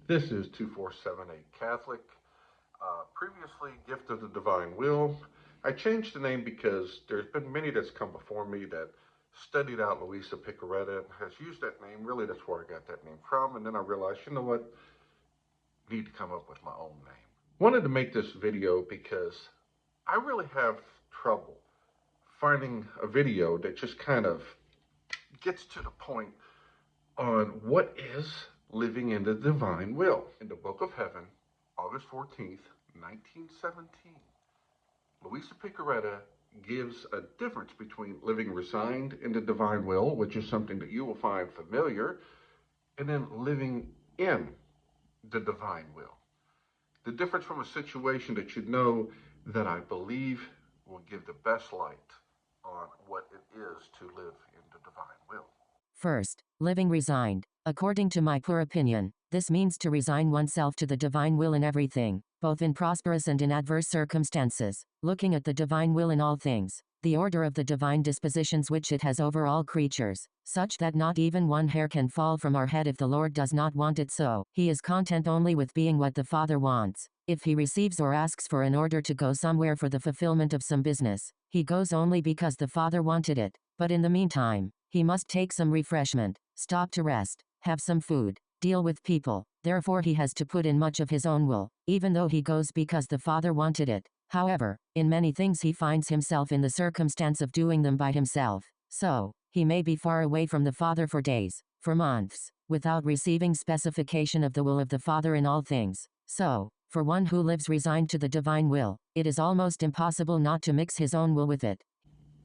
This is 2478 Catholic. Previously, Gift of the Divine Will. I changed the name because there's been many that's come before me that studied out Luisa Piccarreta and has used that name. Really, that's where I got that name from. And then I realized, you know what? I need to come up with my own name. Wanted to make this video because I really have trouble finding a video that just kind of gets to the point on what is living in the divine will. In the Book of Heaven, August 14th, 1917, Luisa Piccarreta gives a difference between living resigned in the divine will, which is something that you will find familiar, and then living in the divine will. The difference from a situation that you know that I believe will give the best light on what it is to live in the divine will. First, living resigned. According to my poor opinion, this means to resign oneself to the divine will in everything, both in prosperous and in adverse circumstances, looking at the divine will in all things, the order of the divine dispositions which it has over all creatures, such that not even one hair can fall from our head if the Lord does not want it so. He is content only with being what the Father wants. If he receives or asks for an order to go somewhere for the fulfillment of some business, he goes only because the Father wanted it, but in the meantime, he must take some refreshment, stop to rest, have some food, deal with people. Therefore he has to put in much of his own will, even though he goes because the Father wanted it. However, in many things he finds himself in the circumstance of doing them by himself. So, he may be far away from the Father for days, for months, without receiving specification of the will of the Father in all things. So, for one who lives resigned to the divine will, it is almost impossible not to mix his own will with it.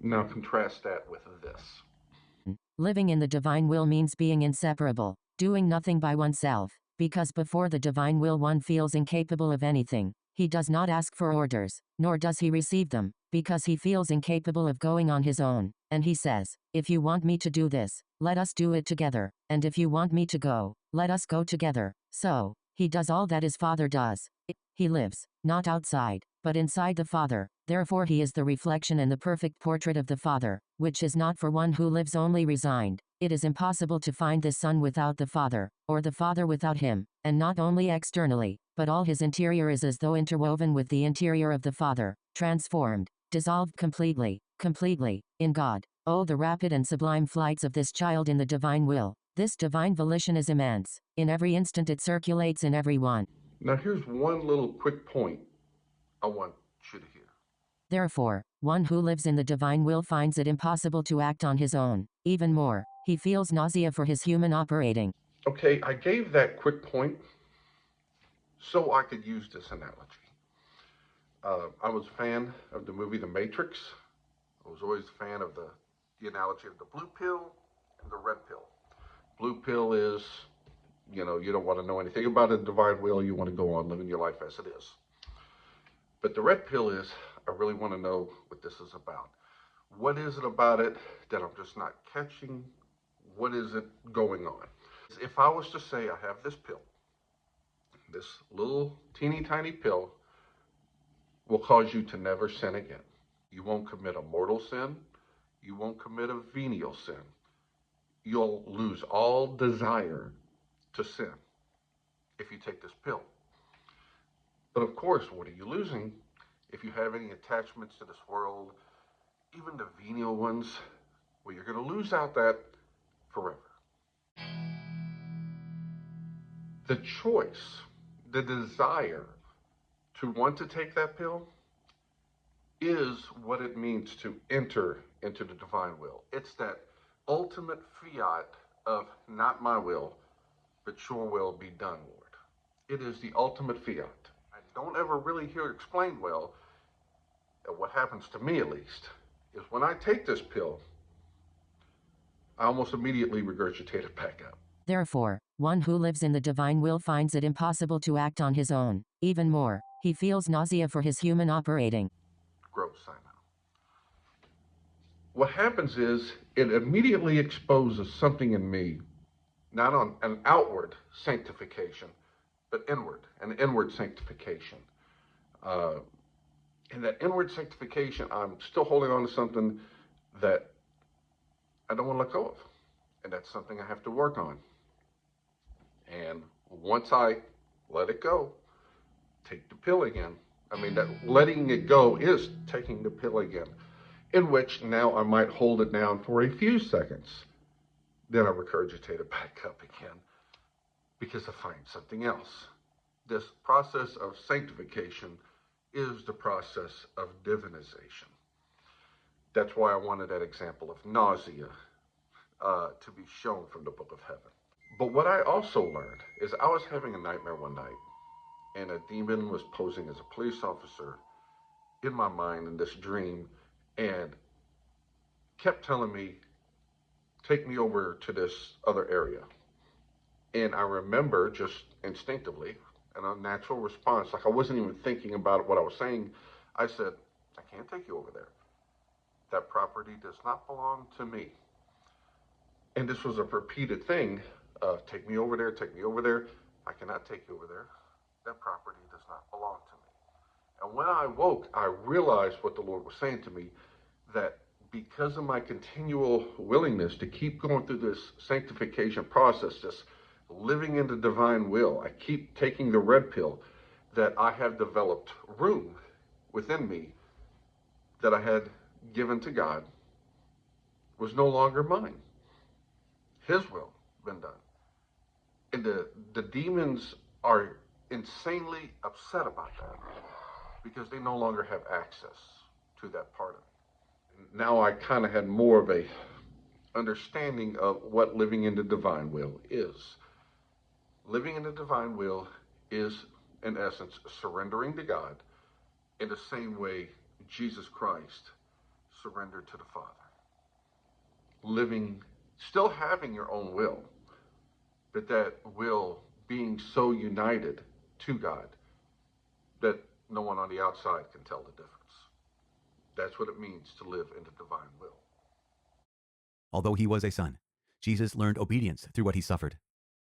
Now contrast that with this. Living in the divine will means being inseparable, doing nothing by oneself, because before the divine will one feels incapable of anything. He does not ask for orders, nor does he receive them, because he feels incapable of going on his own, and he says, if you want me to do this, let us do it together, and if you want me to go, let us go together. So, he does all that his Father does. He lives, not outside, but inside the Father. Therefore he is the reflection and the perfect portrait of the Father, which is not for one who lives only resigned. It is impossible to find the Son without the Father, or the Father without him, and not only externally, but all his interior is as though interwoven with the interior of the Father, transformed, dissolved completely, in God. Oh, the rapid and sublime flights of this child in the divine will. This divine volition is immense. In every instant it circulates in every one. Now here's one little quick point I want you to hear. Therefore, one who lives in the divine will finds it impossible to act on his own. Even more, he feels nausea for his human operating. Okay, I gave that quick point so I could use this analogy. I was a fan of the movie The Matrix. I was always a fan of the analogy of the blue pill and the red pill. Blue pill is, you don't want to know anything about the divine will. You want to go on living your life as it is. But the red pill is, I really want to know what this is about. What is it about it that I'm just not catching? What is it going on? If I was to say I have this pill, this little teeny tiny pill will cause you to never sin again. You won't commit a mortal sin. You won't commit a venial sin. You'll lose all desire to sin if you take this pill. But of course, what are you losing if you have any attachments to this world, even the venial ones? Well, you're going to lose out that forever. The choice, the desire to want to take that pill is what it means to enter into the divine will. It's that ultimate fiat of not my will, but your will be done, Lord. It is the ultimate fiat. I don't ever really hear it explained well. What happens to me, at least, is when I take this pill, I almost immediately regurgitate it back up. Therefore, one who lives in the divine will finds it impossible to act on his own. Even more, he feels nausea for his human operating. Gross, I know. What happens is it immediately exposes something in me, not on an outward sanctification, but inward, an inward sanctification. In that inward sanctification, I'm still holding on to something that I don't want to let go of. And that's something I have to work on. And once I let it go. Take the pill again. I mean, that letting it go is taking the pill again, in which now I might hold it down for a few seconds. Then I regurgitate it back up again because I find something else. This process of sanctification is the process of divinization. That's why I wanted that example of nausea to be shown from the book of heaven. But what I also learned is I was having a nightmare one night, and a demon was posing as a police officer in my mind in this dream and kept telling me, take me over to this other area. And I remember just instinctively, an unnatural response, like I wasn't even thinking about what I was saying. I said, I can't take you over there. That property does not belong to me. And this was a repeated thing. Take me over there, take me over there. I cannot take you over there. That property does not belong to me. And when I woke, I realized what the Lord was saying to me, that because of my continual willingness to keep going through this sanctification process, just living in the divine will, I keep taking the red pill, that I have developed room within me that I had given to God was no longer mine. His will been done. And the demons are insanely upset about that because they no longer have access to that part of it. Now I kind of had more of a understanding of what living in the divine will is. Living in the divine will is, in essence, surrendering to God in the same way Jesus Christ surrendered to the Father. Living, still having your own will, but that will being so united to God that no one on the outside can tell the difference. That's what it means to live in the divine will. Although he was a son, Jesus learned obedience through what he suffered.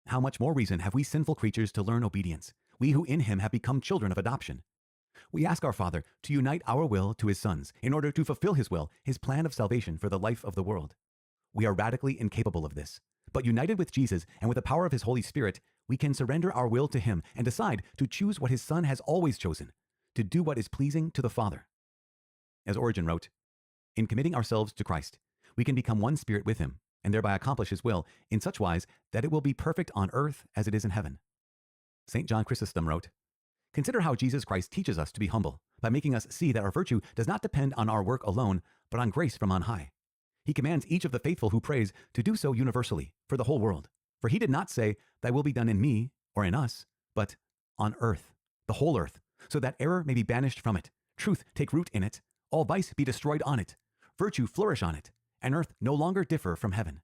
How much more reason have we sinful creatures to learn obedience, we who in him have become children of adoption? We ask our Father to unite our will to his Son's in order to fulfill his will, his plan of salvation for the life of the world. We are radically incapable of this, but united with Jesus and with the power of his Holy Spirit, we can surrender our will to him and decide to choose what his Son has always chosen, to do what is pleasing to the Father. As Origen wrote, in committing ourselves to Christ, we can become one spirit with him and thereby accomplish his will in such wise that it will be perfect on earth as it is in heaven. St. John Chrysostom wrote, consider how Jesus Christ teaches us to be humble by making us see that our virtue does not depend on our work alone, but on grace from on high. He commands each of the faithful who prays to do so universally for the whole world. For he did not say, thy will be done in me or in us, but on earth, the whole earth, so that error may be banished from it, truth take root in it, all vice be destroyed on it, virtue flourish on it, and earth no longer differ from heaven.